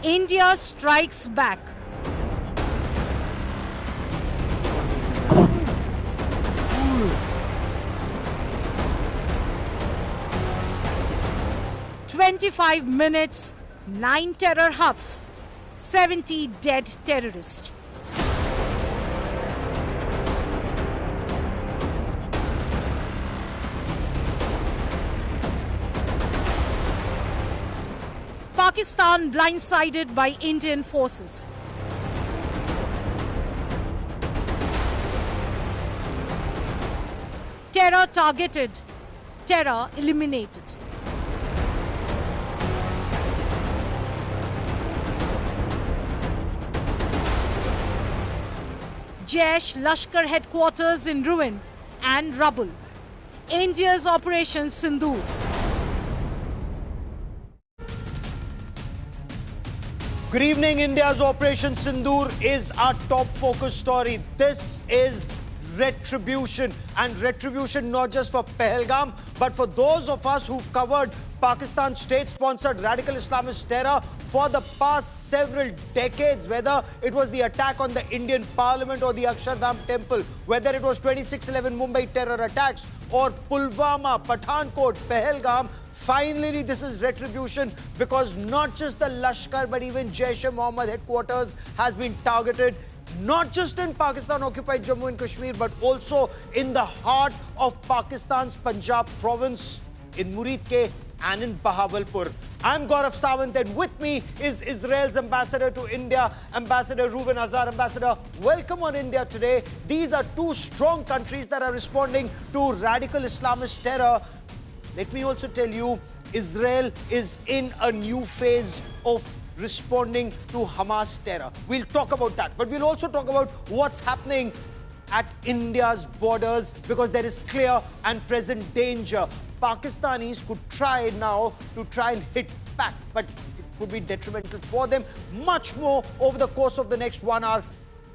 India strikes back. "25 minutes, 9 terror hubs, 70 dead terrorists." Pakistan blindsided by Indian forces. Terror targeted, terror eliminated. Jaish-Lashkar headquarters in ruin and rubble. India's Operation Sindoor. Good evening. India's Operation Sindoor is our top focus story. This is retribution, and retribution not just for Pahalgam, but for those of us who've covered Pakistan state-sponsored radical Islamist terror for the past several decades, whether it was the attack on the Indian Parliament or the Akshardham Temple, whether it was 26/11 Mumbai terror attacks or Pulwama, Pathankot, Pahalgam. Finally, this is retribution, because not just the Lashkar but even Jaish-e-Mohammad headquarters has been targeted, not just in Pakistan-occupied Jammu and Kashmir, but also in the heart of Pakistan's Punjab province, in Muridke and in Bahawalpur. I'm Gaurav Sawant, and with me is Israel's ambassador to India, Ambassador Reuven Azar. Ambassador, welcome on India today. These are two strong countries that are responding to radical Islamist terror. Let me also tell you, Israel is in a new phase of responding to Hamas terror. We'll talk about that, but we'll also talk about what's happening at India's borders, because there is clear and present danger. Pakistanis could try now to try and hit back, but it could be detrimental for them. Much more over the course of the next 1 hour.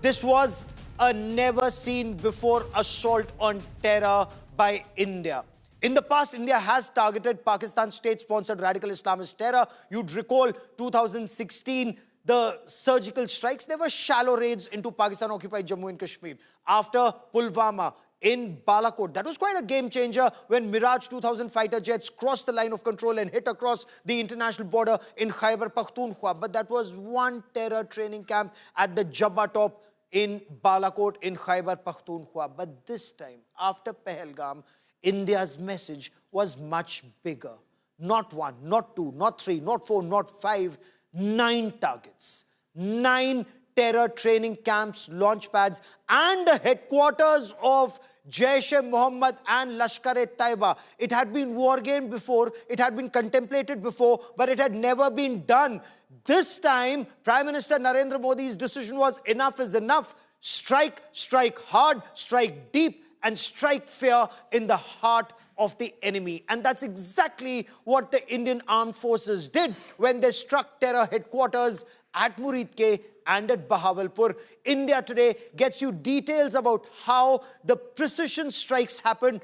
This was a never-seen-before assault on terror by India. In the past, India has targeted Pakistan state-sponsored radical Islamist terror. You'd recall 2016, the surgical strikes. They were shallow raids into Pakistan-occupied Jammu and Kashmir. After Pulwama, in Balakot, that was quite a game changer when Mirage 2000 fighter jets crossed the line of control and hit across the international border in Khyber Pakhtunkhwa. But that was one terror training camp at the Jabba Top in Balakot in Khyber Pakhtunkhwa. But this time, after Pahalgam, India's message was much bigger. Not one, not two, not three, not four, not five, 9 targets. 9 terror training camps, launch pads, and the headquarters of Jaish-e-Mohammad and Lashkar-e-Taiba. It had been war-gamed before, it had been contemplated before, but it had never been done. This time, Prime Minister Narendra Modi's decision was enough is enough. Strike, strike hard, strike deep, and strike fear in the heart of the enemy. And that's exactly what the Indian Armed Forces did when they struck terror headquarters at Muridke and at Bahawalpur. India Today gets you details about how the precision strikes happened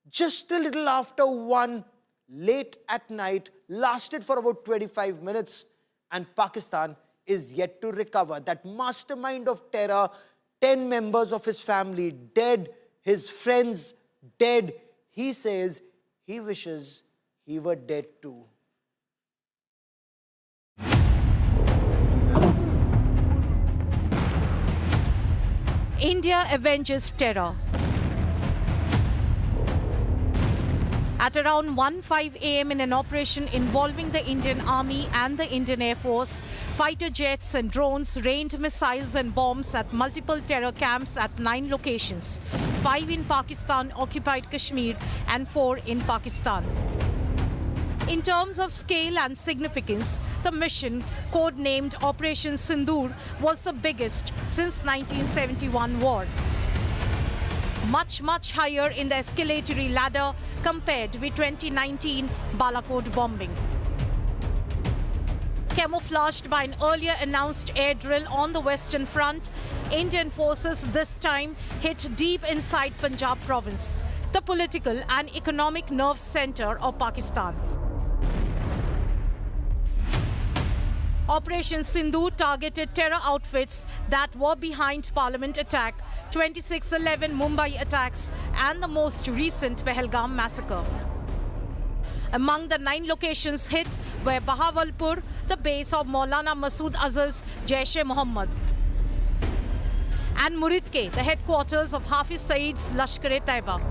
just a little after 1, late at night, lasted for about 25 minutes, and Pakistan is yet to recover. That mastermind of terror, 10 members of his family dead, his friends dead. He says he wishes he were dead too. India avenges terror. At around 1:05 a.m. in an operation involving the Indian Army and the Indian Air Force, fighter jets and drones rained missiles and bombs at multiple terror camps at 9 locations, 5 in Pakistan-occupied Kashmir and 4 in Pakistan. In terms of scale and significance, the mission, codenamed Operation Sindoor, was the biggest since 1971 war. Much, much higher in the escalatory ladder compared with 2019 Balakot bombing. Camouflaged by an earlier announced air drill on the Western Front, Indian forces this time hit deep inside Punjab province, the political and economic nerve center of Pakistan. Operation Sindoor targeted terror outfits that were behind Parliament attack, 26/11 Mumbai attacks, and the most recent Pahalgam massacre. Among the 9 locations hit were Bahawalpur, the base of Maulana Masood Azhar's Jaish-e-Mohammad, and Muridke, the headquarters of Hafiz Saeed's Lashkar-e-Taiba.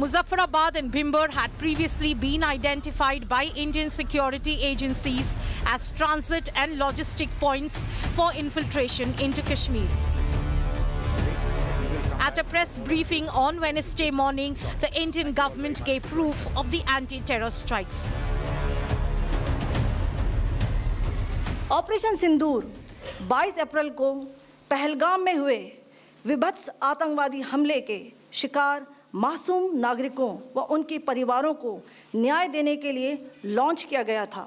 Muzaffarabad and Bhimber had previously been identified by Indian security agencies as transit and logistic points for infiltration into Kashmir. At a press briefing on Wednesday morning, the Indian government gave proof of the anti-terror strikes. Operation Sindoor 22 अप्रैल को पहलगाम में हुए विभत्स आतंकवादी हमले के शिकार मासूम नागरिकों व उनके परिवारों को न्याय देने के लिए लॉन्च किया गया था।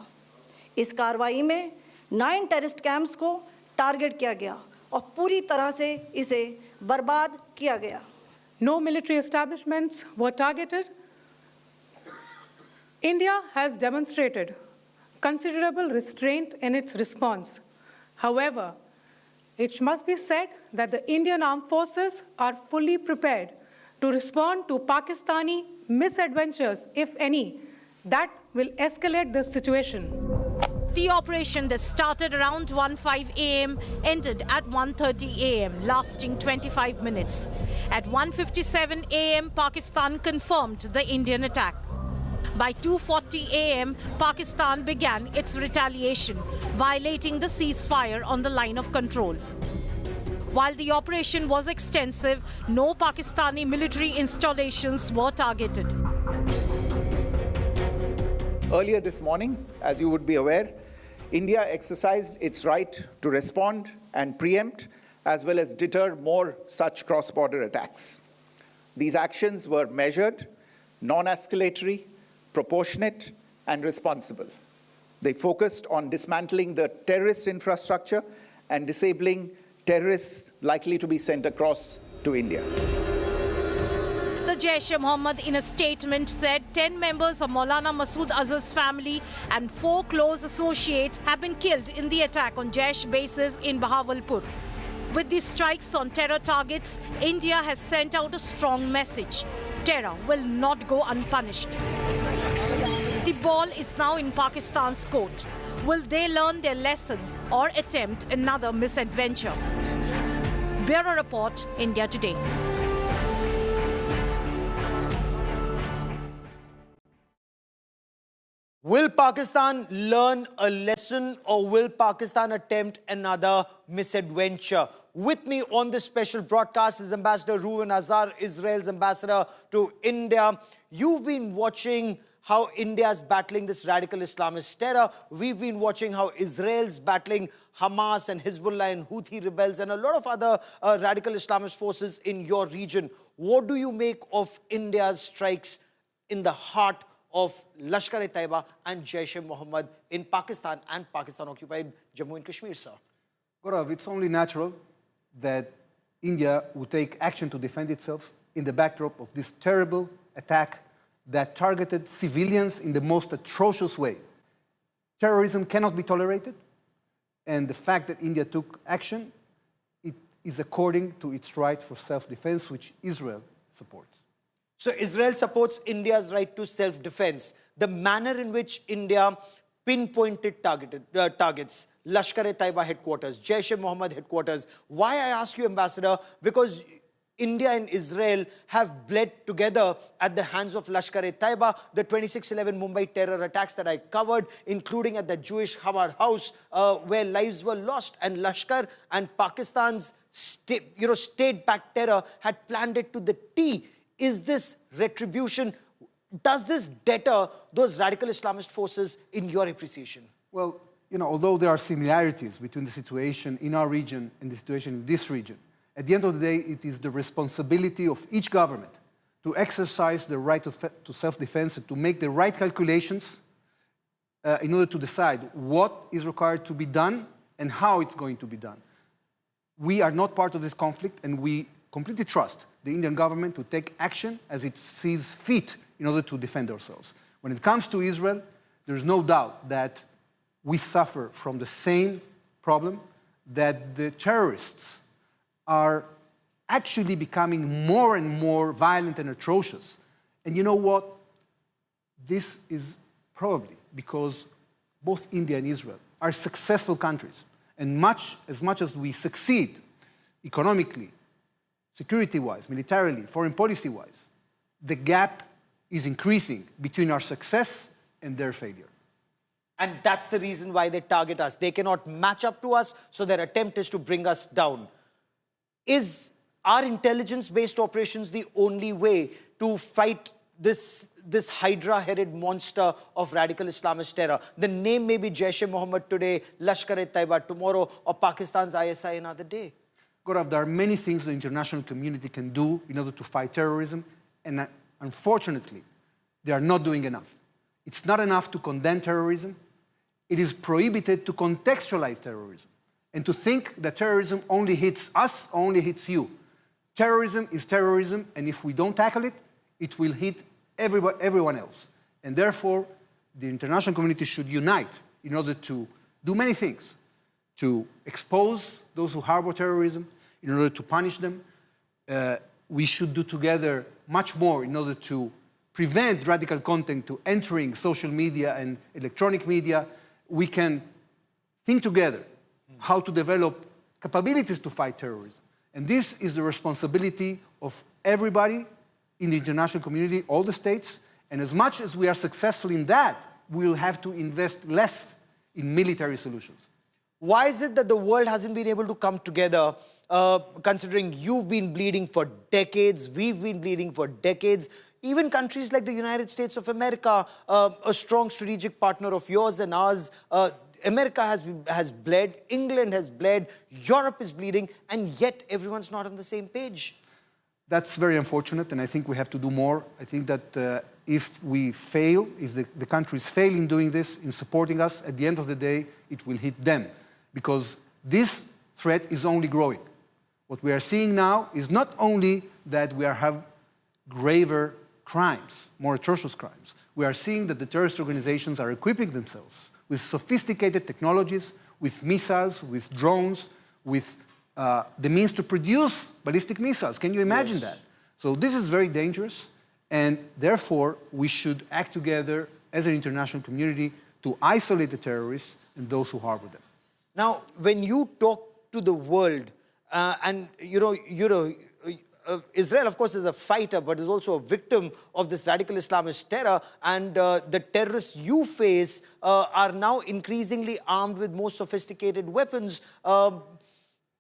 इस कार्रवाई में 9 टेररिस्ट कैंप्स को टारगेट किया गया और पूरी तरह से इसे बर्बाद किया गया। No military establishments were targeted. India has demonstrated considerable restraint in its response. However, it must be said that the Indian armed forces are fully prepared to respond to Pakistani misadventures, if any, that will escalate the situation. The operation that started around 1:05 a.m. ended at 1:30 a.m., lasting 25 minutes. At 1:57 a.m., Pakistan confirmed the Indian attack. By 2:40 a.m., Pakistan began its retaliation, violating the ceasefire on the line of control. While the operation was extensive, no Pakistani military installations were targeted. Earlier this morning, as you would be aware, India exercised its right to respond and preempt, as well as deter more such cross-border attacks. These actions were measured, non-escalatory, proportionate, and responsible. They focused on dismantling the terrorist infrastructure and disabling terrorists likely to be sent across to India. The Jaish-e-Mohammad, in a statement, said 10 members of Maulana Masood Azhar's family and 4 close associates have been killed in the attack on Jaish bases in Bahawalpur. With these strikes on terror targets, India has sent out a strong message. Terror will not go unpunished. The ball is now in Pakistan's court. Will they learn their lesson or attempt another misadventure? Bureau Report, India Today. Will Pakistan learn a lesson or will Pakistan attempt another misadventure? With me on this special broadcast is Ambassador Ruwan Azhar, Israel's ambassador to India. You've been watching how India is battling this radical Islamist terror. We've been watching how Israel's battling Hamas and Hezbollah and Houthi rebels and a lot of other radical Islamist forces in your region. What do you make of India's strikes in the heart of Lashkar-e-Taiba and Jaish-e-Mohammad in Pakistan and Pakistan-occupied Jammu and Kashmir, sir? Gaurav, it's only natural that India would take action to defend itself in the backdrop of this terrible attack that targeted civilians in the most atrocious way. Terrorism cannot be tolerated, and the fact that India took action, it is according to its right for self-defense, which Israel supports. So Israel supports India's right to self-defense. The manner in which India pinpointed targets, Lashkar-e-Taiba headquarters, Jaish-e-Mohammad headquarters. Why I ask you, Ambassador? Because India and Israel have bled together at the hands of Lashkar-e-Taiba, the 26/11 Mumbai terror attacks that I covered, including at the Jewish Chabad house where lives were lost. And Lashkar and Pakistan's state-backed terror had planned it to the T. Is this retribution? Does this deter those radical Islamist forces in your appreciation? Well, although there are similarities between the situation in our region and the situation in this region, at the end of the day, it is the responsibility of each government to exercise the right to self-defense and to make the right calculations in order to decide what is required to be done and how it's going to be done. We are not part of this conflict, and we completely trust the Indian government to take action as it sees fit in order to defend ourselves. When it comes to Israel, there is no doubt that we suffer from the same problem, that the terrorists are actually becoming more and more violent and atrocious. And you know what? This is probably because both India and Israel are successful countries. And as much as we succeed economically, security-wise, militarily, foreign policy-wise, the gap is increasing between our success and their failure. And that's the reason why they target us. They cannot match up to us, so their attempt is to bring us down. Is our intelligence-based operations the only way to fight this hydra-headed monster of radical Islamist terror? The name may be Jaish-e-Mohammad today, Lashkar-e-Taiba tomorrow, or Pakistan's ISI another day. Gaurav, there are many things the international community can do in order to fight terrorism, and unfortunately, they are not doing enough. It's not enough to condemn terrorism. It is prohibited to contextualize terrorism and to think that terrorism only hits us, only hits you. Terrorism is terrorism, and if we don't tackle it, it will hit everyone else. And therefore, the international community should unite in order to do many things, to expose those who harbor terrorism, in order to punish them. We should do together much more in order to prevent radical content to entering social media and electronic media. We can think together how to develop capabilities to fight terrorism. And this is the responsibility of everybody in the international community, all the states. And as much as we are successful in that, we will have to invest less in military solutions. Why is it that the world hasn't been able to come together, considering you've been bleeding for decades, we've been bleeding for decades? Even countries like the United States of America, a strong strategic partner of yours and ours, America has bled, England has bled, Europe is bleeding, and yet everyone's not on the same page. That's very unfortunate, and I think we have to do more. I think that if we fail, if the countries fail in doing this, in supporting us, at the end of the day, it will hit them. Because this threat is only growing. What we are seeing now is not only that we have graver crimes, more atrocious crimes. We are seeing that the terrorist organizations are equipping themselves with sophisticated technologies, with missiles, with drones, with the means to produce ballistic missiles. Can you imagine that? So this is very dangerous, and therefore we should act together as an international community to isolate the terrorists and those who harbor them. Now, when you talk to the world, and Israel, of course, is a fighter, but is also a victim of this radical Islamist terror. And the terrorists you face are now increasingly armed with more sophisticated weapons.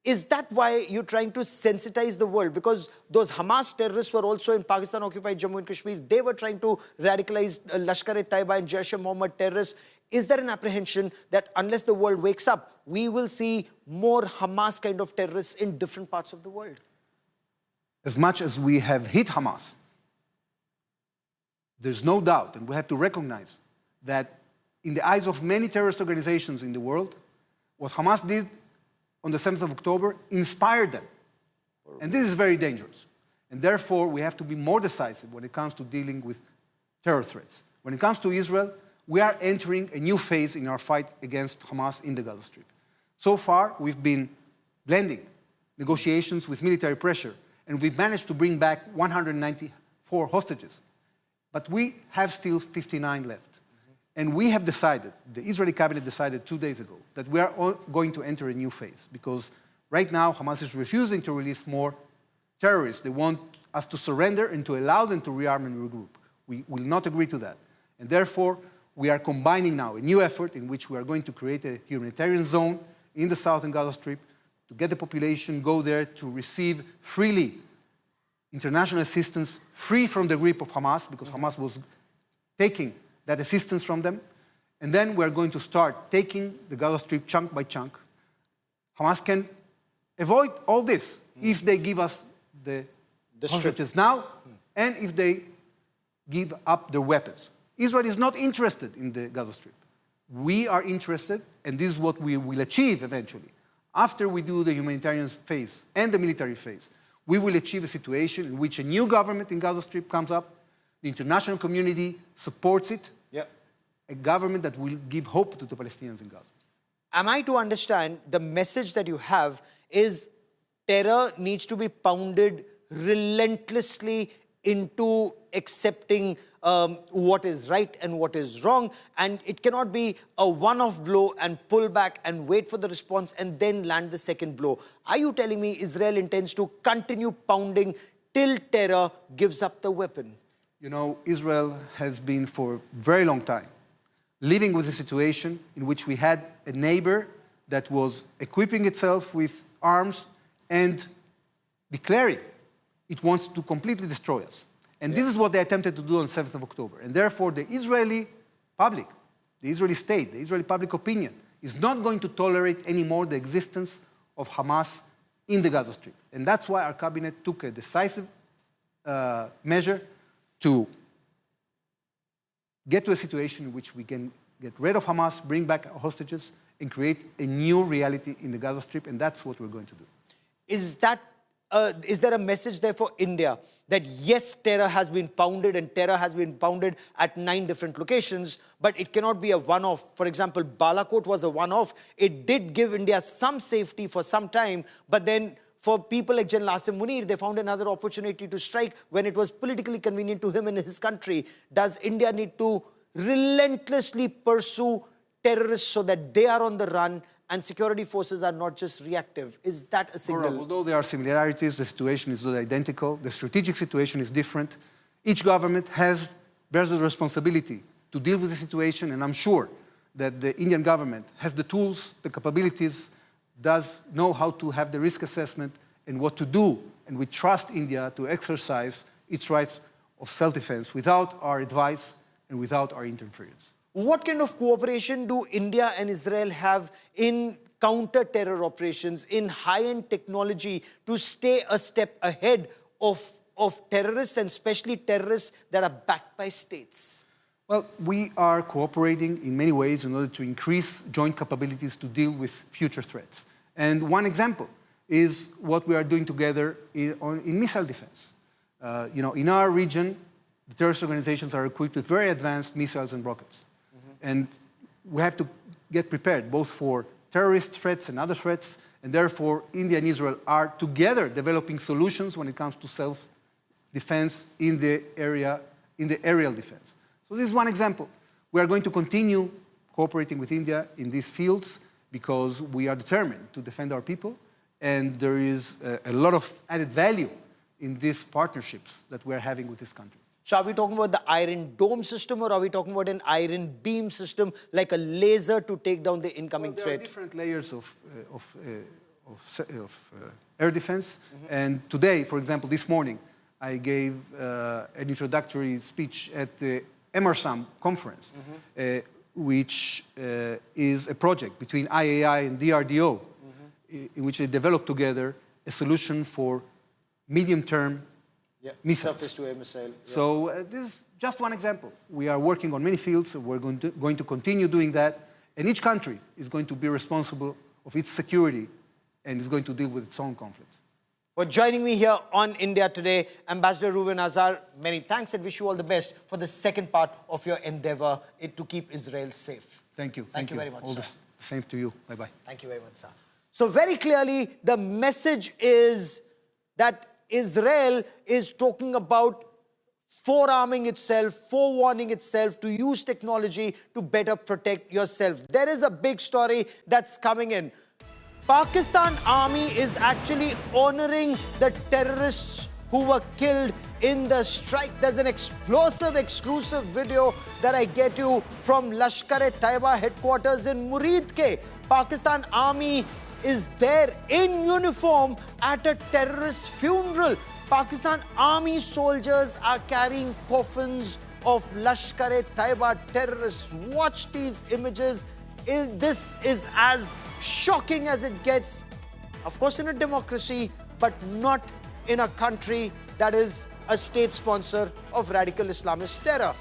Is that why you're trying to sensitize the world? Because those Hamas terrorists were also in Pakistan-occupied Jammu and Kashmir. They were trying to radicalize Lashkar-e-Taiba and Jaish-e-Mohammad terrorists. Is there an apprehension that unless the world wakes up, we will see more Hamas kind of terrorists in different parts of the world? As much as we have hit Hamas, there's no doubt, and we have to recognize that in the eyes of many terrorist organizations in the world, what Hamas did on the 7th of October inspired them. And this is very dangerous. And therefore, we have to be more decisive when it comes to dealing with terror threats. When it comes to Israel, we are entering a new phase in our fight against Hamas in the Gaza Strip. So far, we've been blending negotiations with military pressure, and we've managed to bring back 194 hostages. But we have still 59 left. And we have decided, the Israeli cabinet decided 2 days ago, that we are going to enter a new phase. Because right now, Hamas is refusing to release more terrorists. They want us to surrender and to allow them to rearm and regroup. We will not agree to that. And therefore, we are combining now a new effort in which we are going to create a humanitarian zone in the southern Gaza Strip to get the population go there to receive freely international assistance, free from the grip of Hamas, because Hamas was taking that assistance from them. And then we're going to start taking the Gaza Strip chunk by chunk. Hamas can avoid all this if they give us the hostages now and if they give up their weapons. Israel is not interested in the Gaza Strip. We are interested, and this is what we will achieve eventually. After we do the humanitarian phase and the military phase, we will achieve a situation in which a new government in Gaza Strip comes up, the international community supports it, a government that will give hope to the Palestinians in Gaza. Am I to understand the message that you have is terror needs to be pounded relentlessly into accepting what is right and what is wrong, and it cannot be a one-off blow and pull back and wait for the response and then land the second blow? Are you telling me Israel intends to continue pounding till terror gives up the weapon? You know, Israel has been for a very long time living with a situation in which we had a neighbor that was equipping itself with arms and declaring it wants to completely destroy us. And this is what they attempted to do on 7th of October. And therefore, the Israeli public, the Israeli state, the Israeli public opinion is not going to tolerate anymore the existence of Hamas in the Gaza Strip. And that's why our cabinet took a decisive measure to get to a situation in which we can get rid of Hamas, bring back hostages, and create a new reality in the Gaza Strip, and that's what we're going to do. Is there a message there for India that yes, terror has been pounded and terror has been pounded at 9 different locations, but it cannot be a one-off? For example, Balakot was a one-off. It did give India some safety for some time, but then for people like General Asim Munir, they found another opportunity to strike when it was politically convenient to him and his country. Does India need to relentlessly pursue terrorists so that they are on the run and security forces are not just reactive? Is that a signal? Although there are similarities, the situation is not identical. The strategic situation is different. Each government bears the responsibility to deal with the situation, and I'm sure that the Indian government has the tools, the capabilities, does know how to have the risk assessment and what to do. And we trust India to exercise its rights of self-defense without our advice and without our interference. What kind of cooperation do India and Israel have in counter-terror operations, in high-end technology to stay a step ahead of terrorists, and especially terrorists that are backed by states? Well, we are cooperating in many ways in order to increase joint capabilities to deal with future threats. And one example is what we are doing together in missile defense. In our region, the terrorist organizations are equipped with very advanced missiles and rockets. And we have to get prepared both for terrorist threats and other threats. And therefore, India and Israel are together developing solutions when it comes to self-defense in the aerial defense. So this is one example. We are going to continue cooperating with India in these fields because we are determined to defend our people. And there is a lot of added value in these partnerships that we are having with this country. So are we talking about the Iron Dome system, or are we talking about an Iron Beam system, like a laser to take down the incoming threat? There are different layers of air defense. And today, for example, this morning, I gave an introductory speech at the MRSAM conference, which is a project between IAI and DRDO, in which they developed together a solution for medium-term missiles. Surface-to-air missile. So this is just one example. We are working on many fields, and we're going to continue doing that. And each country is going to be responsible of its security and is going to deal with its own conflicts. For joining me here on India Today, Ambassador Reuven Azar, many thanks and wish you all the best for the second part of your endeavor to keep Israel safe. Thank you. Thank you very much, All sir. the same to you. Bye-bye. Thank you very much, sir. So very clearly, the message is that Israel is talking about forearming itself, forewarning itself to use technology to better protect yourself. There is a big story that's coming in. Pakistan Army is actually honoring the terrorists who were killed in the strike. There's an explosive, exclusive video that I get you from Lashkar-e-Taiba headquarters in Muridke. Pakistan Army is there in uniform at a terrorist funeral. Pakistan Army soldiers are carrying coffins of Lashkar-e-Taiba terrorists. Watch these images. This is as shocking as it gets. Of course, in a democracy, but not in a country that is a state sponsor of radical Islamist terror.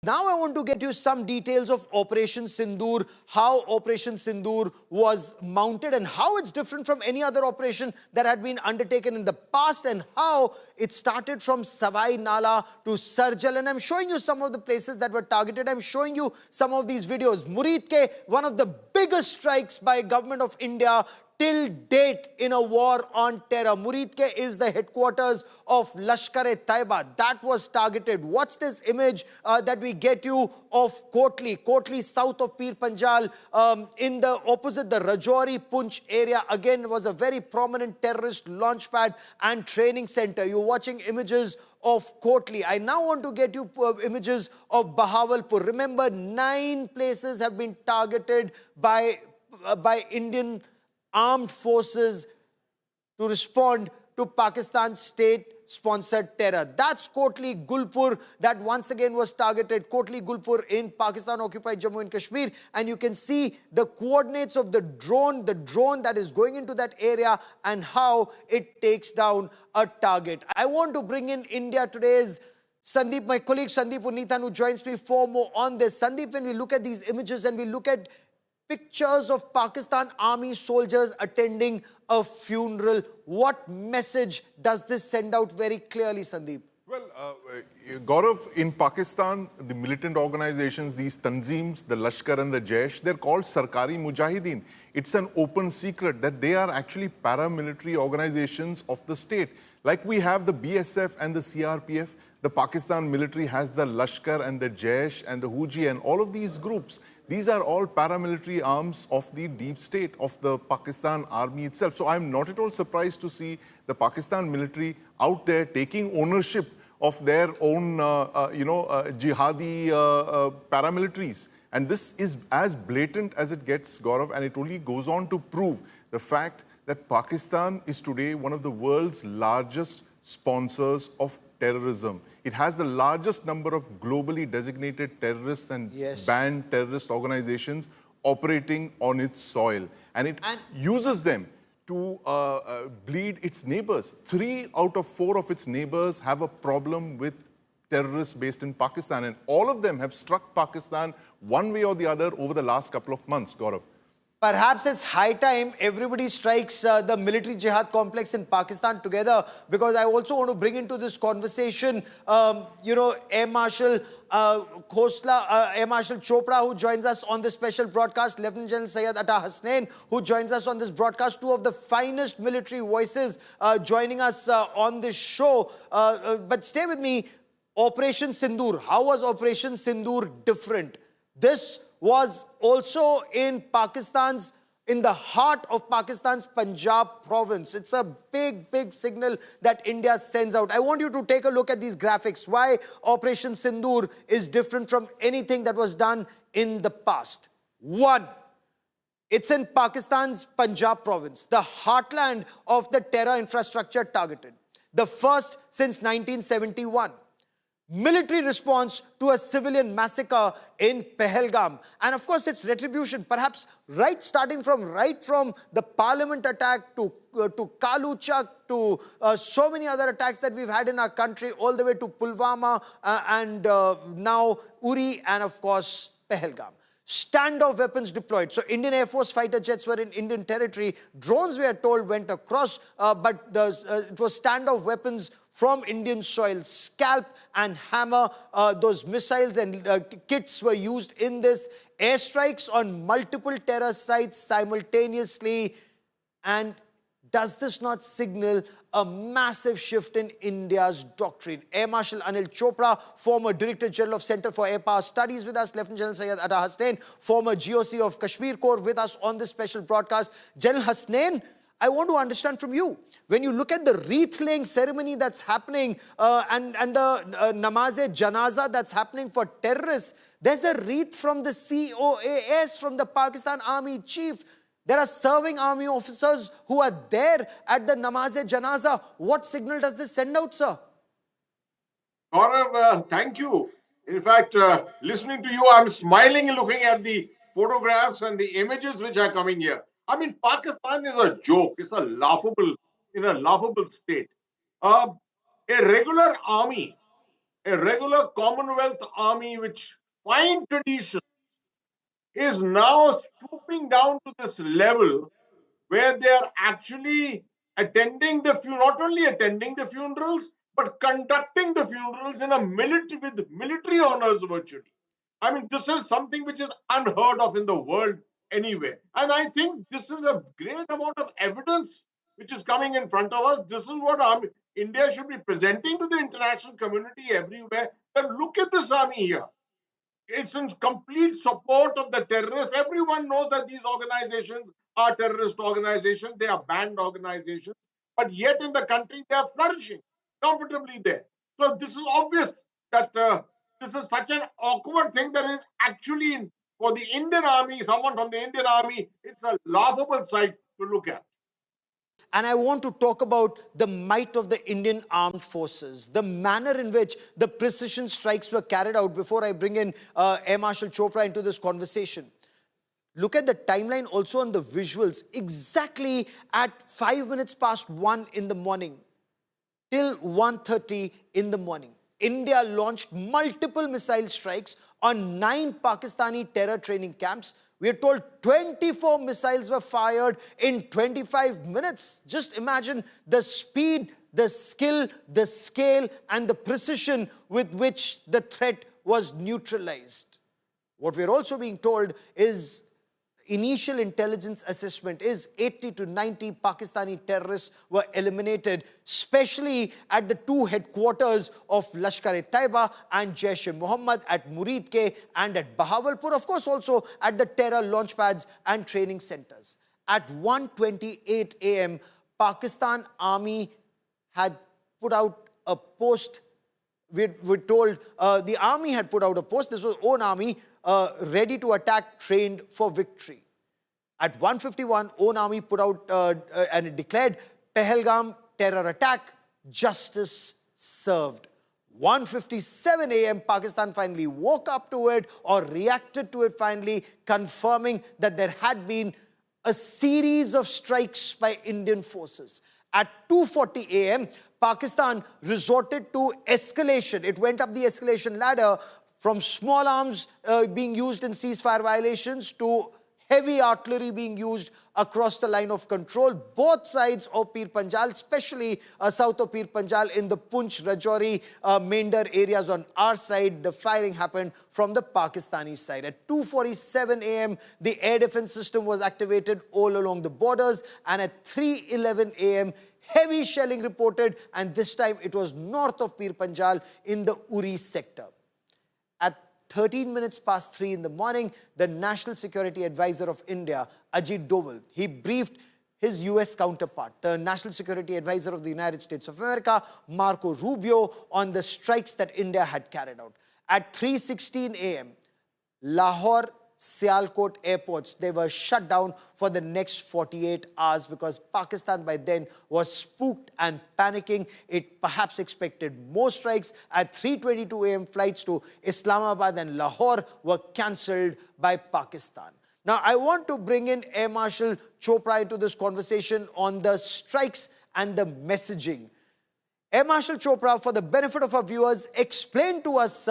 Now I want to to get you some details of Operation Sindoor, how Operation Sindoor was mounted and how it's different from any other operation that had been undertaken in the past, and how it started from Savai Nala to Sarjal. And I'm showing you some of the places that were targeted. I'm showing you some of these videos. Murid Ke, one of the biggest strikes by government of India till date in a war on terror. Murid Ke is the headquarters of Lashkar-e-Taiba. That was targeted. Watch this image that we get you of Kotli. Kotli, south of Pir Panjal, in the opposite the Rajouri Punch area. Again, was a very prominent terrorist launchpad and training center. You're watching images of Kotli. I now want to get you images of Bahawalpur. Remember, 9 places have been targeted by Indian armed forces to respond to Pakistan's state-sponsored terror. That's Kotli Gulpur that once again was targeted. Kotli Gulpur in Pakistan-occupied Jammu and Kashmir. And you can see the coordinates of the drone that is going into that area and how it takes down a target. I want to bring in India today's Sandeep, my colleague Sandeep Unithan, who joins me for more on this. Sandeep, when we look at these images and we look at pictures of Pakistan army soldiers attending a funeral, what message does this send out very clearly, Sandeep? Well, Gaurav, in Pakistan, the militant organizations, these tanzeems, the Lashkar and the Jaish, they're called Sarkari Mujahideen. It's an open secret that they are actually paramilitary organizations of the state. Like we have the BSF and the CRPF, the Pakistan military has the Lashkar and the Jaish and the Huji and all of these groups. These are all paramilitary arms of the deep state, of the Pakistan army itself. So I'm not at all surprised to see the Pakistan military out there taking ownership of their own, jihadi paramilitaries. And this is as blatant as it gets, Gaurav, and it only goes on to prove the fact that Pakistan is today one of the world's largest sponsors of terrorism. It has the largest number of globally designated terrorists and banned terrorist organizations operating on its soil. And it uses them to bleed its neighbors. 3 out of 4 of its neighbors have a problem with terrorists based in Pakistan. And all of them have struck Pakistan one way or the other over the last couple of months, Gaurav. Perhaps it's high time everybody strikes the military jihad complex in Pakistan together, because I also want to bring into this conversation, Air Marshal Air Marshal Chopra, who joins us on this special broadcast, Lieutenant General Syed Atta Hasnain, who joins us on this broadcast, 2 of the finest military voices joining us on this show. But stay with me. Operation Sindoor. How was Operation Sindoor different? This was also in the heart of Pakistan's Punjab province. It's a big, big signal that India sends out. I want you to take a look at these graphics, why Operation Sindoor is different from anything that was done in the past. 1, it's in Pakistan's Punjab province, the heartland of the terror infrastructure targeted. The first since 1971. Military response to a civilian massacre in Pahalgam. And of course, it's retribution, perhaps starting from the parliament attack to Kalu Chak, to so many other attacks that we've had in our country, all the way to Pulwama and now Uri and of course Pahalgam. Standoff weapons deployed. So Indian Air Force fighter jets were in Indian territory. Drones, we are told, went across, but it was standoff weapons from Indian soil. Scalp and hammer, those missiles and kits were used in this. Airstrikes on multiple terror sites simultaneously. And does this not signal a massive shift in India's doctrine? Air Marshal Anil Chopra, former Director General of Center for Air Power Studies with us, Lieutenant General Syed Atta Hasnain, former GOC of Kashmir Corps with us on this special broadcast. General Hasnain, I want to understand from you, when you look at the wreath-laying ceremony that's happening and the namaz-e-janaza that's happening for terrorists, there's a wreath from the COAS, from the Pakistan Army Chief. There are serving army officers who are there at the namaz-e-janaza. What signal does this send out, sir? Gaurav, thank you. In fact, listening to you, I'm smiling looking at the photographs and the images which are coming here. I mean, Pakistan is a joke. It's a laughable state. A regular army, a regular Commonwealth army which fine tradition is now stooping down to this level where they are actually attending the not only attending the funerals, but conducting the funerals in a military with military honors virtually. I mean, this is something which is unheard of in the world anywhere. And I think this is a great amount of evidence which is coming in front of us. This is what India should be presenting to the international community everywhere. And look at this army here. It's in complete support of the terrorists. Everyone knows that these organizations are terrorist organizations. They are banned organizations. But yet in the country, they are flourishing comfortably there. So this is obvious that this is such an awkward thing that is actually for the Indian army, someone from the Indian army, it's a laughable sight to look at. And I want to talk about the might of the Indian armed forces, the manner in which the precision strikes were carried out before I bring in Air Marshal Chopra into this conversation. Look at the timeline also on the visuals. Exactly at 5 minutes past 1 in the morning till 1:30 in the morning, India launched multiple missile strikes on 9 Pakistani terror training camps. We are told 24 missiles were fired in 25 minutes. Just imagine the speed, the skill, the scale, and the precision with which the threat was neutralized. What we're also being told is initial intelligence assessment is 80 to 90 Pakistani terrorists were eliminated, especially at the 2 headquarters of Lashkar-e-Taiba and Jaish-e-Mohammad at Muridke and at Bahawalpur, of course also at the terror launchpads and training centers. At 1:28 a.m., Pakistan Army had put out a post. We're told the army had put out a post. This was own army, ready to attack, trained for victory. At 1:51, own army put out and it declared Pahalgam terror attack, justice served. 1:57 a.m., Pakistan finally woke up to it or reacted to it finally, confirming that there had been a series of strikes by Indian forces. At 2:40 a.m., Pakistan resorted to escalation. It went up the escalation ladder from small arms being used in ceasefire violations to heavy artillery being used across the line of control. Both sides of Pir Panjal, especially south of Pir Panjal in the Punch, Rajouri, Mender areas on our side, the firing happened from the Pakistani side. At 2:47 a.m., the air defense system was activated all along the borders, and at 3:11 a.m., heavy shelling reported, and this time it was north of Pir Panjal in the Uri sector. At 13 minutes past 3 in the morning, the National Security Advisor of India, Ajit Doval, he briefed his US counterpart, the National Security Advisor of the United States of America, Marco Rubio, on the strikes that India had carried out. At 3:16 a.m., Lahore, Sialkot airports, they were shut down for the next 48 hours because Pakistan by then was spooked and panicking. It perhaps expected more strikes. At 3:22 a.m., flights to Islamabad and Lahore were cancelled by Pakistan. Now, I want to bring in Air Marshal Chopra into this conversation on the strikes and the messaging. Air Marshal Chopra, for the benefit of our viewers, explain to us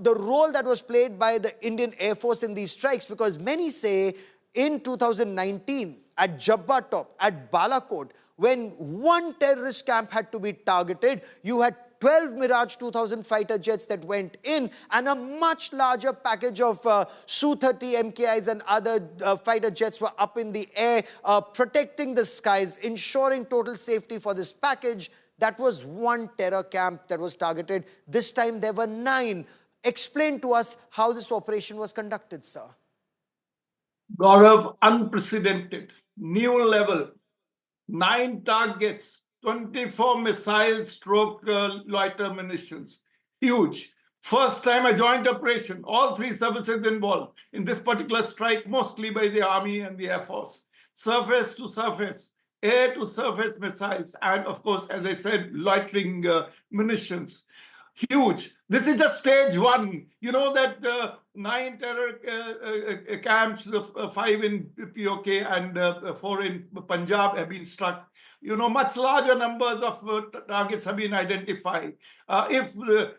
the role that was played by the Indian Air Force in these strikes, because many say in 2019 at Jabba Top, at Balakot, when one terrorist camp had to be targeted, you had 12 Mirage 2000 fighter jets that went in and a much larger package of Su-30 MKIs and other fighter jets were up in the air, protecting the skies, ensuring total safety for this package. That was one terror camp that was targeted. This time there were 9. Explain to us how this operation was conducted, sir. Gaurav, unprecedented, new level, 9 targets, 24 missiles stroke loiter munitions. Huge. First time a joint operation, all 3 services involved in this particular strike, mostly by the Army and the Air Force. Surface to surface, air to surface missiles, and of course, as I said, loitering munitions. Huge. This is just stage 1. You know that 9 terror camps, 5 in POK and 4 in Punjab have been struck. much larger numbers of targets have been identified. If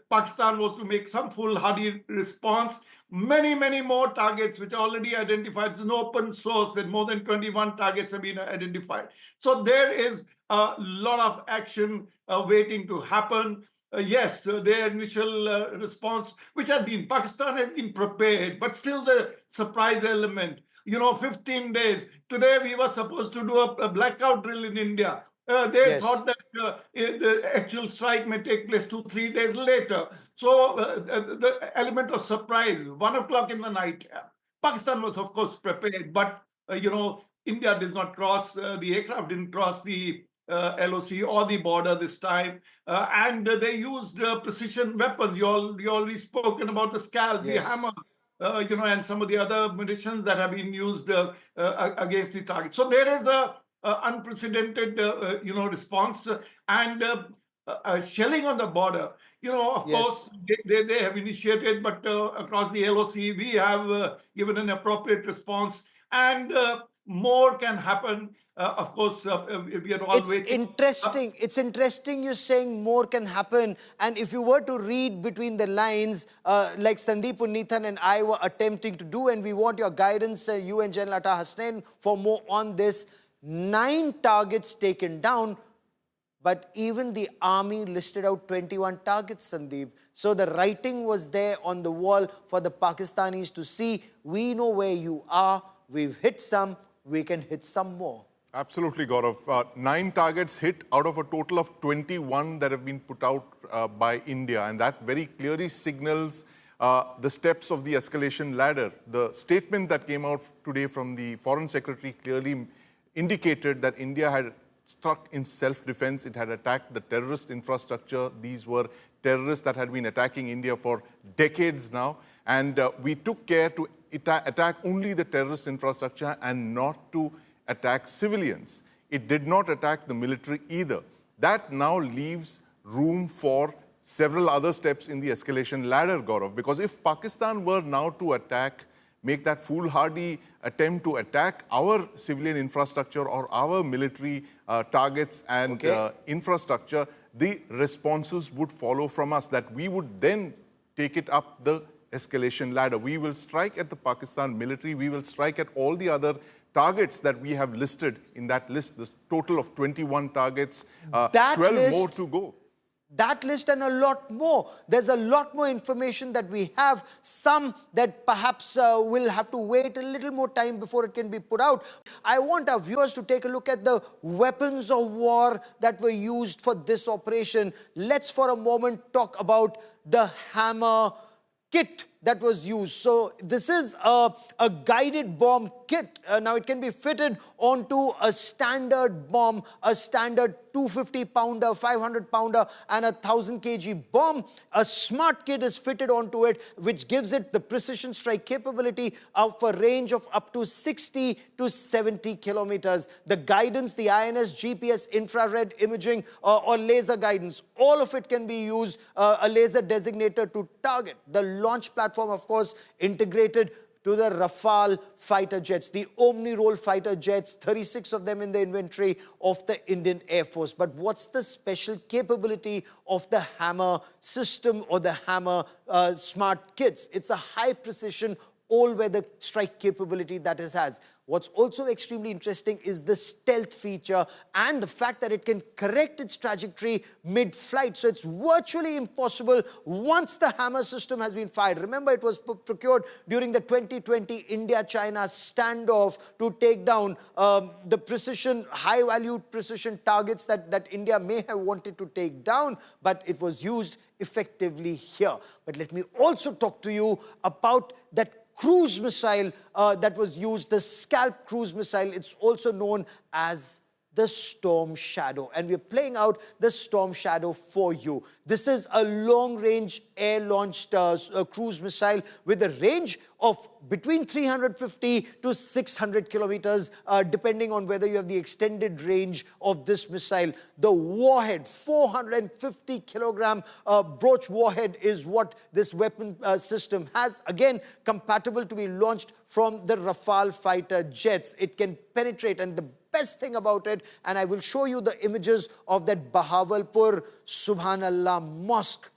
Pakistan was to make some foolhardy response, many, many more targets which are already identified. It's an open source that more than 21 targets have been identified. So there is a lot of action waiting to happen. Yes, their initial response, which has been, Pakistan has been prepared, but still the surprise element. 15 days. Today we were supposed to do a blackout drill in India. They thought that the actual strike may take place 2-3 days later. So the element of surprise, 1 o'clock in the night. Pakistan was, of course, prepared, but India did not cross, the aircraft didn't cross the LOC or the border this time, and they used precision weapons. You already spoken about the scalp, the hammer, and some of the other munitions that have been used against the target. So there is a unprecedented, response, and shelling on the border. Of course, they have initiated, but across the LOC, we have given an appropriate response, and more can happen. Of course, we are all waiting. It's interesting you're saying more can happen. And if you were to read between the lines, like Sandeep Unnithan and I were attempting to do, and we want your guidance, you and General Atta Hasnain, for more on this. 9 targets taken down, but even the army listed out 21 targets, Sandeep. So the writing was there on the wall for the Pakistanis to see. We know where you are. We've hit some. We can hit some more. Absolutely, Gaurav. 9 targets hit out of a total of 21 that have been put out by India. And that very clearly signals the steps of the escalation ladder. The statement that came out today from the Foreign Secretary clearly indicated that India had struck in self-defense. It had attacked the terrorist infrastructure. These were terrorists that had been attacking India for decades now. And we took care to attack only the terrorist infrastructure and not to attack civilians. It did not attack the military either. That now leaves room for several other steps in the escalation ladder, Gaurav, because if Pakistan were now to attack, make that foolhardy attempt to attack our civilian infrastructure or our military targets and infrastructure, the responses would follow from us, that we would then take it up the escalation ladder. We will strike at the Pakistan military. We will strike at all the other targets that we have listed in that list, this total of 21 targets, 12 more to go. That list and a lot more. There's a lot more information that we have. Some that perhaps will have to wait a little more time before it can be put out. I want our viewers to take a look at the weapons of war that were used for this operation. Let's for a moment talk about the hammer kit that was used. So this is a guided bomb kit. Now it can be fitted onto a standard bomb, a standard 250-pounder, 500-pounder and a 1,000 kg bomb. A smart kit is fitted onto it, which gives it the precision strike capability of a range of up to 60 to 70 kilometers. The guidance, the INS, GPS, infrared imaging or laser guidance, all of it can be used, a laser designator to target. The launch platform, of course, integrated to the Rafale fighter jets, the Omni-Roll fighter jets, 36 of them in the inventory of the Indian Air Force. But what's the special capability of the hammer system or the hammer smart kits? It's a high precision all-weather strike capability that it has. What's also extremely interesting is the stealth feature and the fact that it can correct its trajectory mid-flight. So it's virtually impossible once the hammer system has been fired. Remember, it was procured during the 2020 India-China standoff to take down the precision, high-valued precision targets that India may have wanted to take down, but it was used effectively here. But let me also talk to you about that cruise missile that was used, the Scalp cruise missile. It's also known as the Storm Shadow. And we're playing out the Storm Shadow for you. This is a long-range air-launched cruise missile with a range of between 350 to 600 kilometers, depending on whether you have the extended range of this missile. The warhead, 450 kilogram broach warhead is what this weapon system has. Again, compatible to be launched from the Rafale fighter jets. It can penetrate, and the best thing about it, and I will show you the images of that Bahawalpur Subhanallah mosque,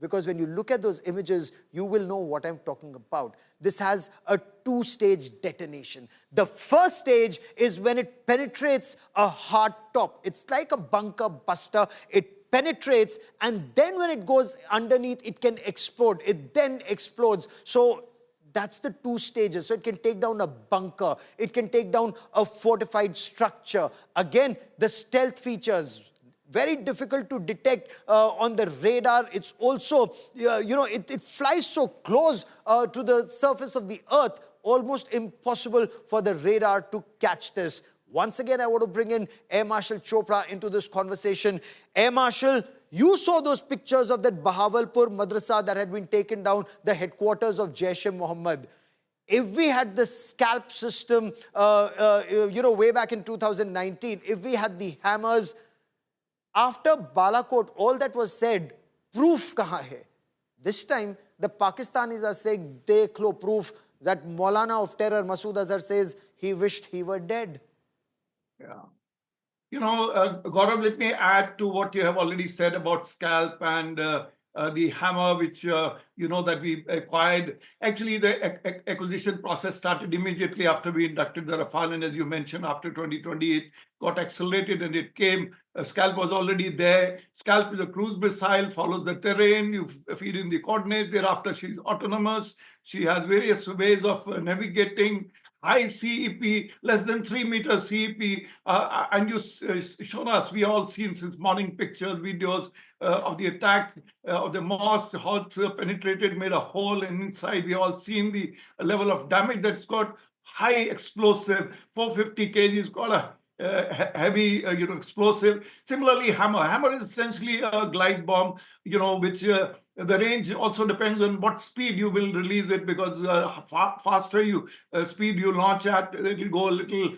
because when you look at those images, you will know what I'm talking about. This has a two-stage detonation. The first stage is when it penetrates a hard top. It's like a bunker buster. It penetrates, and then when it goes underneath, it can explode. It then explodes. So that's the two stages. So it can take down a bunker. It can take down a fortified structure. Again, the stealth features, very difficult to detect on the radar. It's also, it flies so close to the surface of the earth, almost impossible for the radar to catch this. Once again, I want to bring in Air Marshal Chopra into this conversation. Air Marshal, you saw those pictures of that Bahawalpur madrasa that had been taken down, the headquarters of Jaish-e-Mohammad. If we had the scalp system, way back in 2019, if we had the hammers, after Balakot, all that was said, proof kahan hai? This time, the Pakistanis are saying, dekh lo proof, that Maulana of terror, Masood Azhar, says he wished he were dead. Yeah. Gaurav, let me add to what you have already said about scalp and the hammer, which that we acquired. Actually, the acquisition process started immediately after we inducted the Rafale, and as you mentioned, after 2020, it got accelerated and it came. Scalp was already there. Scalp is a cruise missile, follows the terrain, you feed in the coordinates. Thereafter, she's autonomous. She has various ways of navigating. High CEP, less than 3 meters CEP, and you shown us, we all seen since morning pictures, videos of the attack of the mosque, how it's penetrated, made a hole, and inside we all seen the level of damage that's got. High explosive, 450 kg, got a heavy, explosive. Similarly, hammer is essentially a glide bomb, which the range also depends on what speed you will release it, because faster speed you launch at, it will go a little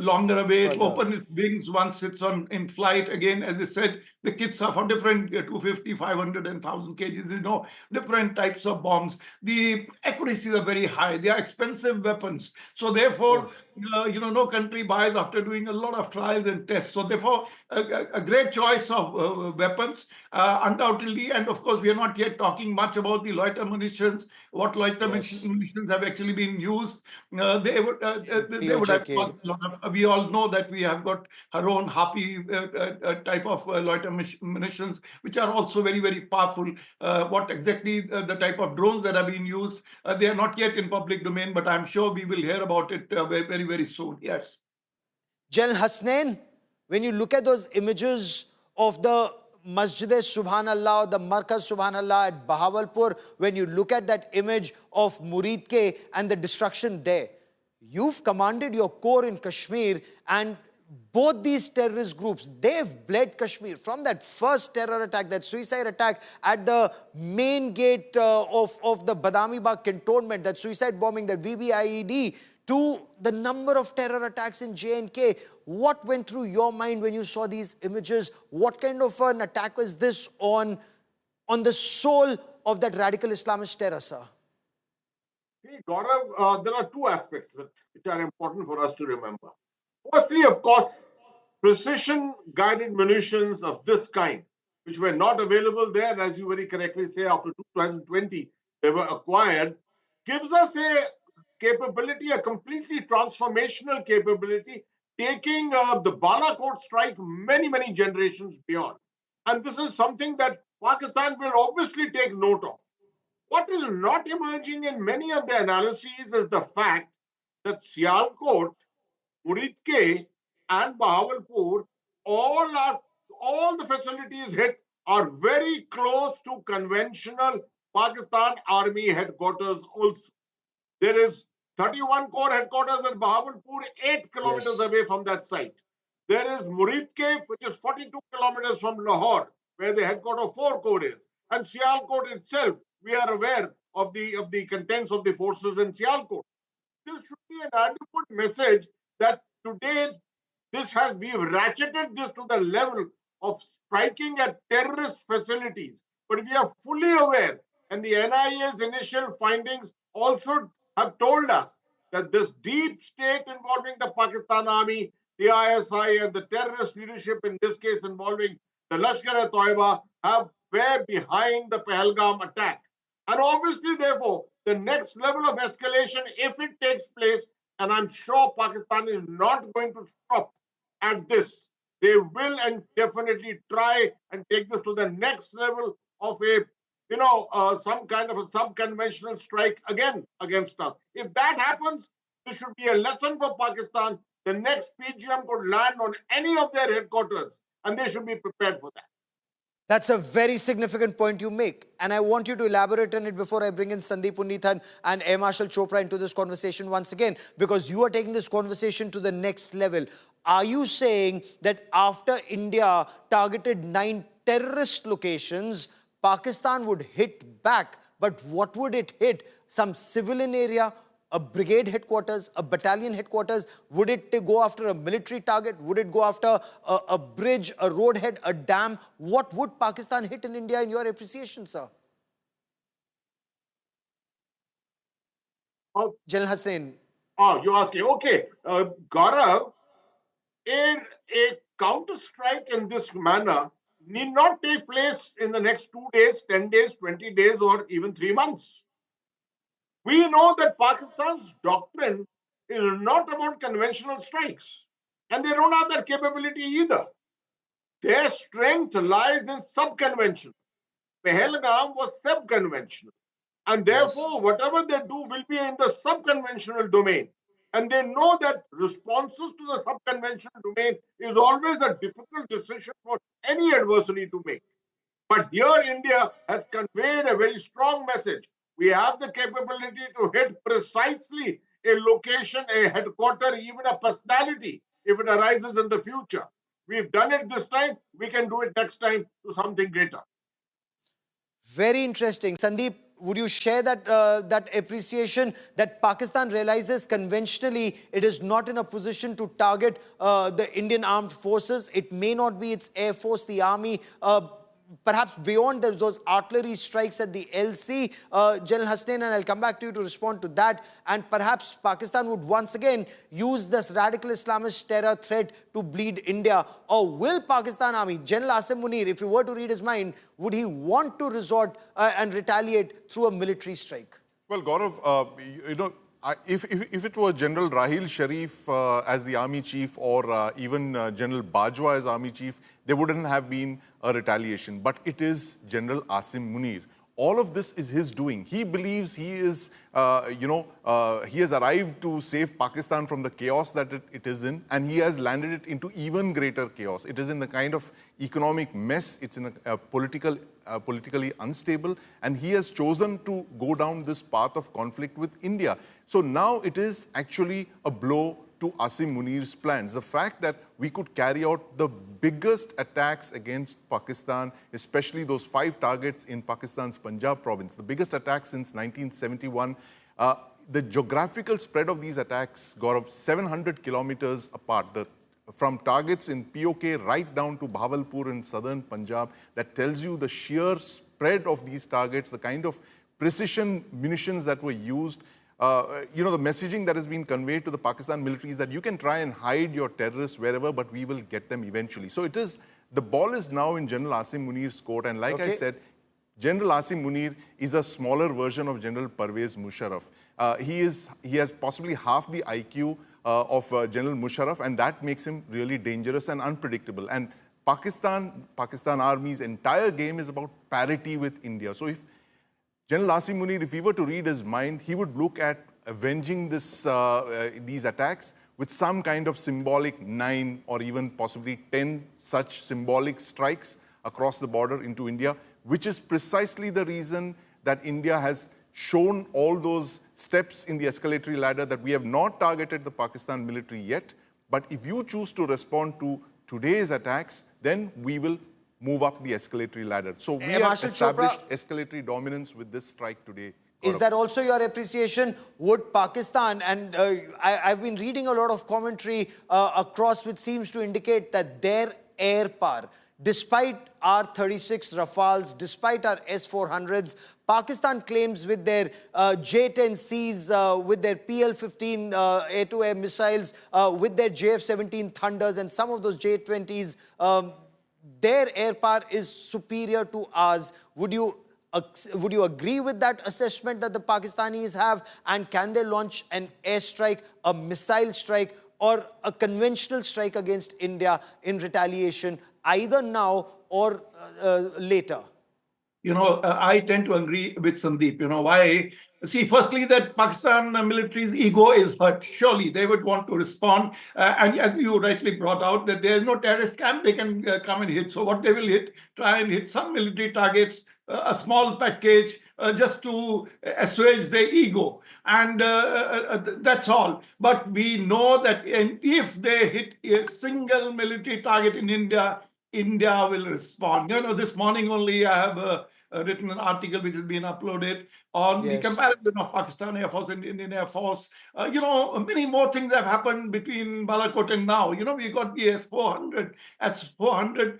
longer away. It will open its wings once it's in flight. Again, as I said, the kits are for different 250, 500, and 1,000 kgs. Different types of bombs. The accuracies are very high. They are expensive weapons. So therefore, no country buys after doing a lot of trials and tests. So therefore, a great choice of weapons, undoubtedly. And of course, we are not yet talking much about the loiter munitions. What loiter munitions have actually been used? They would have caused a lot of. We all know that we have got our own Happy type of loiter munitions, which are also very, very powerful. What exactly the type of drones that are being used? They are not yet in public domain, but I'm sure we will hear about it very, very soon. Yes. General Hasnain, when you look at those images of the Masjid-e-Subhanallah, the Markaz Subhanallah at Bahawalpur, when you look at that image of Murid-ke and the destruction there, you've commanded your corps in Kashmir, and both these terrorist groups, they've bled Kashmir from that first terror attack, that suicide attack at the main gate of the Badami Bagh cantonment, that suicide bombing, that VBIED, to the number of terror attacks in J&K. What went through your mind when you saw these images? What kind of an attack was this on the soul of that radical Islamist terror, sir? Hey, Gaurav, there are two aspects which are important for us to remember. Firstly, of course, precision-guided munitions of this kind, which were not available there, and as you very correctly say, after 2020, they were acquired, gives us a capability, a completely transformational capability, taking the Balakot strike many, many generations beyond. And this is something that Pakistan will obviously take note of. What is not emerging in many of the analyses is the fact that Sialkot, Murid-ke, and Bahawalpur, all the facilities hit are very close to conventional Pakistan Army headquarters also. There is 31 Corps headquarters at Bahawalpur, 8 kilometers away from that site. There is Murid-ke, which is 42 kilometers from Lahore, where the headquarters of 4 Corps is. And Sialkot itself, we are aware of the contents of the forces in Sialkot. This should be an adequate message that today we've ratcheted this to the level of striking at terrorist facilities. But we are fully aware, and the NIA's initial findings also have told us that this deep state involving the Pakistan Army the ISI and the terrorist leadership, in this case involving the Lashkar-e-Taiba, were behind the Pahalgam attack. And obviously, therefore, the next level of escalation, if it takes place, and I'm sure Pakistan is not going to stop at this, they will and definitely try and take this to the next level of a, some kind of a sub-conventional strike again against us. If that happens, this should be a lesson for Pakistan. The next PGM could land on any of their headquarters, and they should be prepared for that. That's a very significant point you make. And I want you to elaborate on it before I bring in Sandeep Unnithan and Air Marshal Chopra into this conversation once again, because you are taking this conversation to the next level. Are you saying that after India targeted 9 terrorist locations, Pakistan would hit back? But what would it hit? Some civilian area? A brigade headquarters, a battalion headquarters? Would it go after a military target? Would it go after a bridge, a roadhead, a dam? What would Pakistan hit in India in your appreciation, sir? General Hussain. Oh, you're asking. Okay. Gaurav, a counter-strike in this manner need not take place in the next 2 days, 10 days, 20 days, or even 3 months. We know that Pakistan's doctrine is not about conventional strikes, and they don't have that capability either. Their strength lies in sub-conventional. Pahalgam was sub-conventional, and therefore whatever they do will be in the sub-conventional domain. And they know that responses to the sub-conventional domain is always a difficult decision for any adversary to make. But here India has conveyed a very strong message. We have the capability to hit precisely a location, a headquarter, even a personality, if it arises in the future. We've done it this time. We can do it next time to something greater. Very interesting. Sandeep, would you share that, that appreciation that Pakistan realizes conventionally it is not in a position to target the Indian armed forces? It may not be its air force, the army, perhaps beyond those artillery strikes at the LC. General Hussain, and I'll come back to you to respond to that. And perhaps Pakistan would once again use this radical Islamist terror threat to bleed India. Or will Pakistan Army, General Asim Munir, if you were to read his mind, would he want to resort and retaliate through a military strike? Well, Gaurav, if it was General Rahil Sharif as the army chief, or even General Bajwa as army chief, there wouldn't have been a retaliation. But it is General Asim Munir. All of this is his doing. He believes he is, he has arrived to save Pakistan from the chaos that it is in, and he has landed it into even greater chaos. It is in the kind of economic mess. It's in a politically unstable, and he has chosen to go down this path of conflict with India. So now it is actually a blow to Asim Munir's plans. The fact that we could carry out the biggest attacks against Pakistan, especially those 5 targets in Pakistan's Punjab province, the biggest attack since 1971. The geographical spread of these attacks, Gaurav, 700 kilometers apart, from targets in POK right down to Bahawalpur in southern Punjab. That tells you the sheer spread of these targets, the kind of precision munitions that were used. The messaging that has been conveyed to the Pakistan military is that you can try and hide your terrorists wherever, but we will get them eventually. So the ball is now in General Asim Munir's court. And like I said, General Asim Munir is a smaller version of General Pervez Musharraf. He has possibly half the IQ of General Musharraf, and that makes him really dangerous and unpredictable. And Pakistan Army's entire game is about parity with India. So if General Asim Munir, if he were to read his mind, he would look at avenging these attacks with some kind of symbolic 9 or even possibly 10 such symbolic strikes across the border into India, which is precisely the reason that India has shown all those steps in the escalatory ladder, that we have not targeted the Pakistan military yet. But if you choose to respond to today's attacks, then we will move up the escalatory ladder. So we have established escalatory dominance with this strike today. Is that also your appreciation? Would Pakistan, and I've been reading a lot of commentary across which seems to indicate that their air power, Despite our 36 Rafales, despite our S-400s, Pakistan claims with their J-10Cs, with their PL-15 air-to-air missiles, with their JF-17 Thunders and some of those J-20s, their air power is superior to ours. Would you agree with that assessment that the Pakistanis have? And can they launch an airstrike, a missile strike, or a conventional strike against India in retaliation, either now or later? I tend to agree with Sandeep. Why? See, firstly, that Pakistan military's ego is hurt. Surely they would want to respond. And as you rightly brought out, that there is no terrorist camp they can come and hit. So what they will try and hit some military targets, a small package, just to assuage their ego. And that's all. But we know that if they hit a single military target in India, India will respond. This morning only I have written an article which has been uploaded on the comparison of Pakistan Air Force and Indian Air Force. Many more things have happened between Balakot and now. We got the S-400, S-400,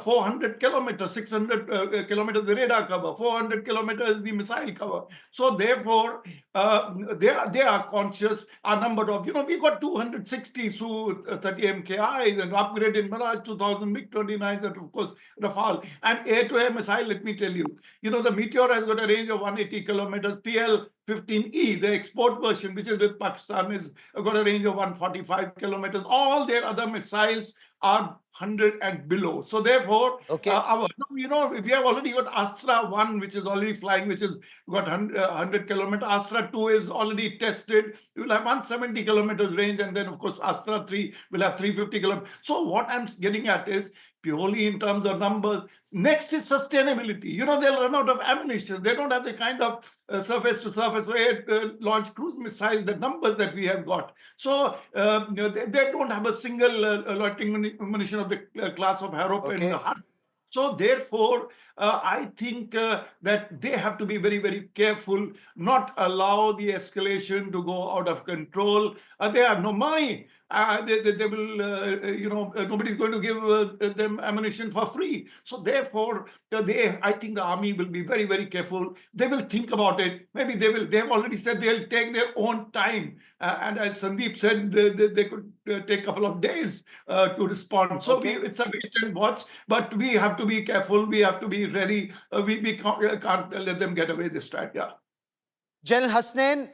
400 kilometers, 600 kilometers the radar cover, 400 kilometers the missile cover. So therefore, they are conscious. A number of, we got 260 Su-30 MKIs and upgraded Mirage 2000 MiG-29s and of course Rafale. And air-to-air missile, let me tell you, the Meteor has got a range of 180 kilometers. PL-15E, the export version, which is with Pakistan, has got a range of 145 kilometers. All their other missiles are 100 and below. So therefore, we have already got Astra 1, which is already flying, which has got 100 kilometers. Astra 2 is already tested. You will have 170 kilometers range. And then, of course, Astra 3 will have 350 kilometers. So what I'm getting at is, purely in terms of numbers, next is sustainability. They'll run out of ammunition. They don't have the kind of surface-to-surface launch cruise missiles, the numbers that we have got. So they don't have a single loitering munition of the class of Harop and the Hunt. So therefore, I think that they have to be very, very careful, not allow the escalation to go out of control. They have no money. They will, nobody's going to give them ammunition for free. So therefore, I think the army will be very, very careful. They will think about it. Maybe they have already said they'll take their own time. And as Sandeep said, they could take a couple of days to respond. So it's a wait and watch, but we have to be careful. We have to be ready. We can't let them get away this time. Yeah. General Hasnain,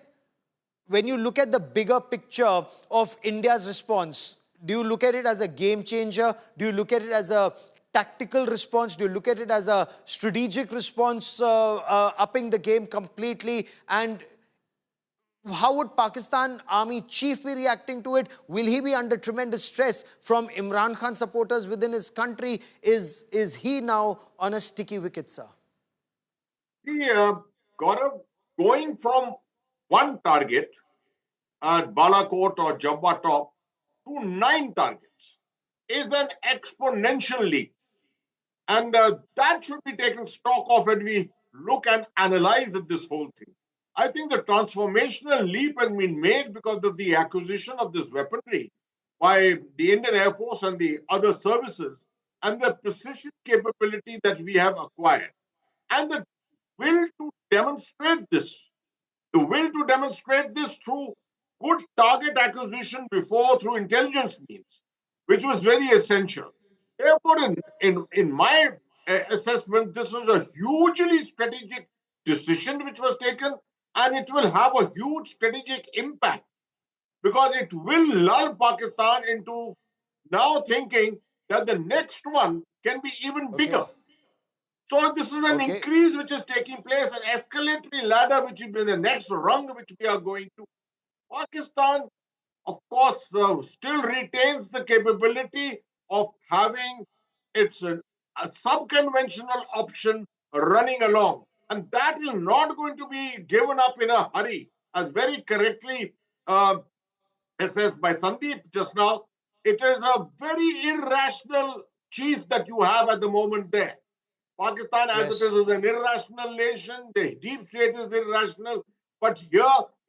when you look at the bigger picture of India's response, do you look at it as a game changer? Do you look at it as a tactical response? Do you look at it as a strategic response, upping the game completely? And how would Pakistan Army Chief be reacting to it? Will he be under tremendous stress from Imran Khan supporters within his country? Is he now on a sticky wicket, sir? Gaurav, going from one target at Balakot or Jabba Top to 9 targets is an exponential leap. And that should be taken stock of when we look and analyze this whole thing. I think the transformational leap has been made because of the acquisition of this weaponry by the Indian Air Force and the other services and the precision capability that we have acquired. And the will to demonstrate this. The will to demonstrate this through good target acquisition before through intelligence means, which was very essential. Therefore, in my assessment, this was a hugely strategic decision which was taken, and it will have a huge strategic impact because it will lull Pakistan into now thinking that the next one can be even bigger. So this is an increase which is taking place, an escalatory ladder which will be the next rung which we are going to. Pakistan, of course, still retains the capability of having its a sub-conventional option running along. And that is not going to be given up in a hurry, as very correctly assessed by Sandeep just now. It is a very irrational chief that you have at the moment there. Pakistan, as it is an irrational nation, the deep state is irrational. But here,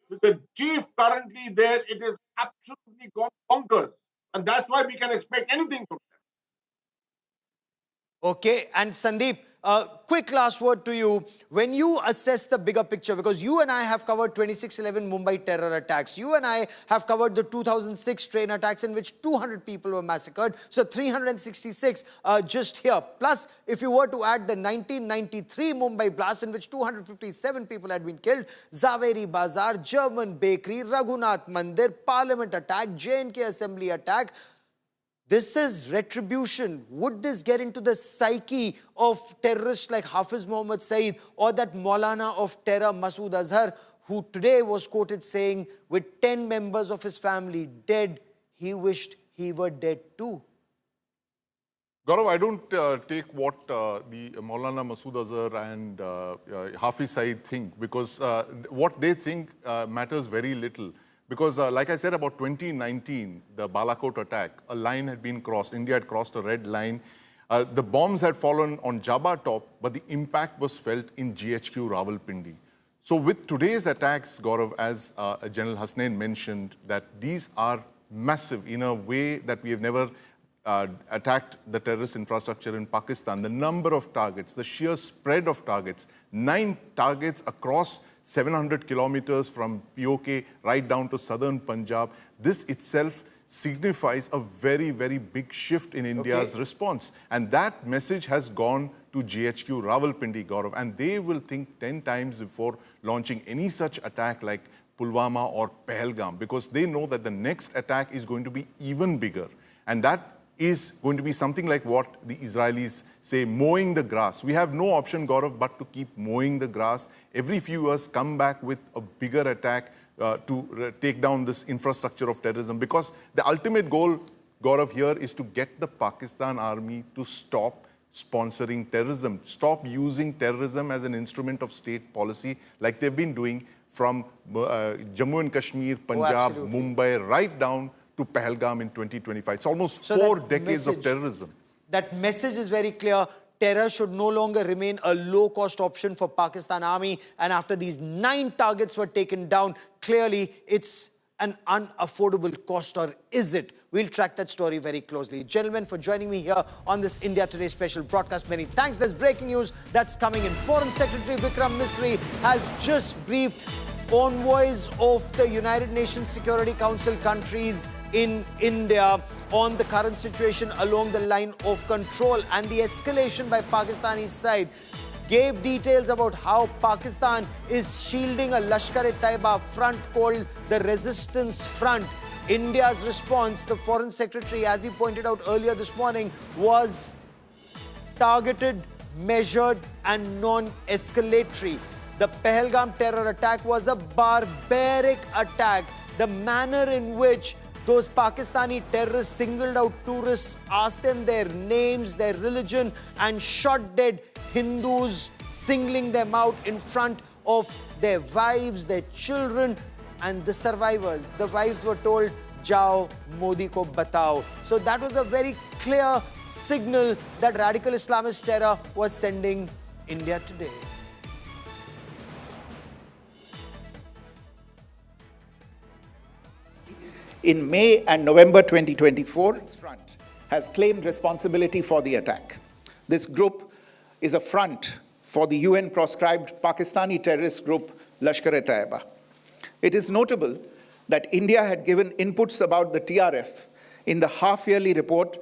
with the chief currently there, it is absolutely gone bonkers. And that's why we can expect anything from them. Okay, and Sandeep, quick last word to you. When you assess the bigger picture, because you and I have covered 26/11 Mumbai terror attacks, you and I have covered the 2006 train attacks in which 200 people were massacred, so 366 just here. Plus, if you were to add the 1993 Mumbai blast in which 257 people had been killed, Zaveri Bazaar, German bakery, Raghunath Mandir, Parliament attack, J&K assembly attack, this is retribution. Would this get into the psyche of terrorists like Hafiz Mohammed Saeed or that Maulana of terror Masood Azhar, who today was quoted saying, with 10 members of his family dead, he wished he were dead too? Gaurav, I don't take what the Maulana Masood Azhar and Hafiz Saeed think, because what they think matters very little. Because like I said, about 2019, the Balakot attack, a line had been crossed. India had crossed a red line. The bombs had fallen on Jabba top, but the impact was felt in GHQ Rawalpindi. So with today's attacks, Gaurav, as General Hasnain mentioned, that these are massive in a way that we have never attacked the terrorist infrastructure in Pakistan. The number of targets, the sheer spread of targets, 9 targets across 700 kilometers from POK right down to southern Punjab. This itself signifies a very, very big shift in India's response. And that message has gone to GHQ Rawalpindi, Gaurav, and they will think 10 times before launching any such attack like Pulwama or Pahalgam, because they know that the next attack is going to be even bigger. And that is going to be something like what the Israelis say, mowing the grass. We have no option, Gaurav, but to keep mowing the grass. Every few years, come back with a bigger attack to take down this infrastructure of terrorism. Because the ultimate goal, Gaurav, here is to get the Pakistan army to stop sponsoring terrorism, stop using terrorism as an instrument of state policy like they've been doing from Jammu and Kashmir, Punjab, Mumbai, right down to Pahalgam in 2025. It's almost 4 decades of terrorism. That message is very clear. Terror should no longer remain a low-cost option for Pakistan Army. And after these 9 targets were taken down, clearly it's an unaffordable cost, or is it? We'll track that story very closely. Gentlemen, for joining me here on this India Today special broadcast, many thanks. There's breaking news that's coming in. Foreign Secretary Vikram Misri has just briefed envoys of the United Nations Security Council countries in India on the current situation along the line of control, and the escalation by Pakistani side gave details about how Pakistan is shielding a Lashkar-e-Taiba front called the Resistance Front. India's response, the Foreign Secretary, as he pointed out earlier this morning, was targeted, measured and non-escalatory. The Pahalgam terror attack was a barbaric attack. The manner in which those Pakistani terrorists singled out tourists, asked them their names, their religion, and shot dead Hindus, singling them out in front of their wives, their children, and the survivors. The wives were told, "Jao, Modi ko batao." So that was a very clear signal that radical Islamist terror was sending India today. In May and November 2024, front has claimed responsibility for the attack. This group is a front for the UN-proscribed Pakistani terrorist group Lashkar-e-Taiba. It is notable that India had given inputs about the TRF in the half-yearly report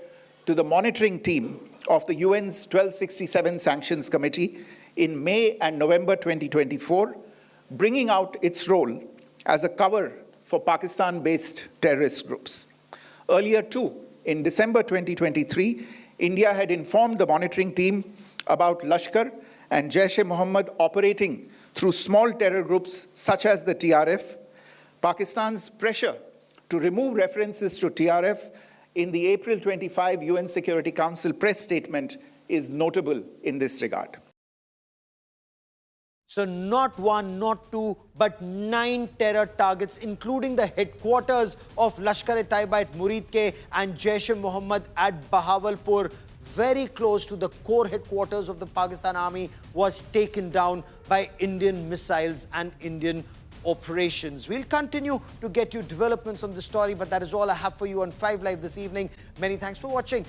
to the monitoring team of the UN's 1267 Sanctions Committee in May and November 2024, bringing out its role as a cover for Pakistan-based terrorist groups. Earlier too, in December 2023, India had informed the monitoring team about Lashkar and Jaish-e-Mohammad operating through small terror groups such as the TRF. Pakistan's pressure to remove references to TRF in the April 25 UN Security Council press statement is notable in this regard. So not 1, not 2, but 9 terror targets, including the headquarters of Lashkar-e-Taiba at Muridke and Jaish-e-Mohammad at Bahawalpur, very close to the core headquarters of the Pakistan Army, was taken down by Indian missiles and Indian operations. We'll continue to get you developments on the story, but that is all I have for you on 5 Live this evening. Many thanks for watching.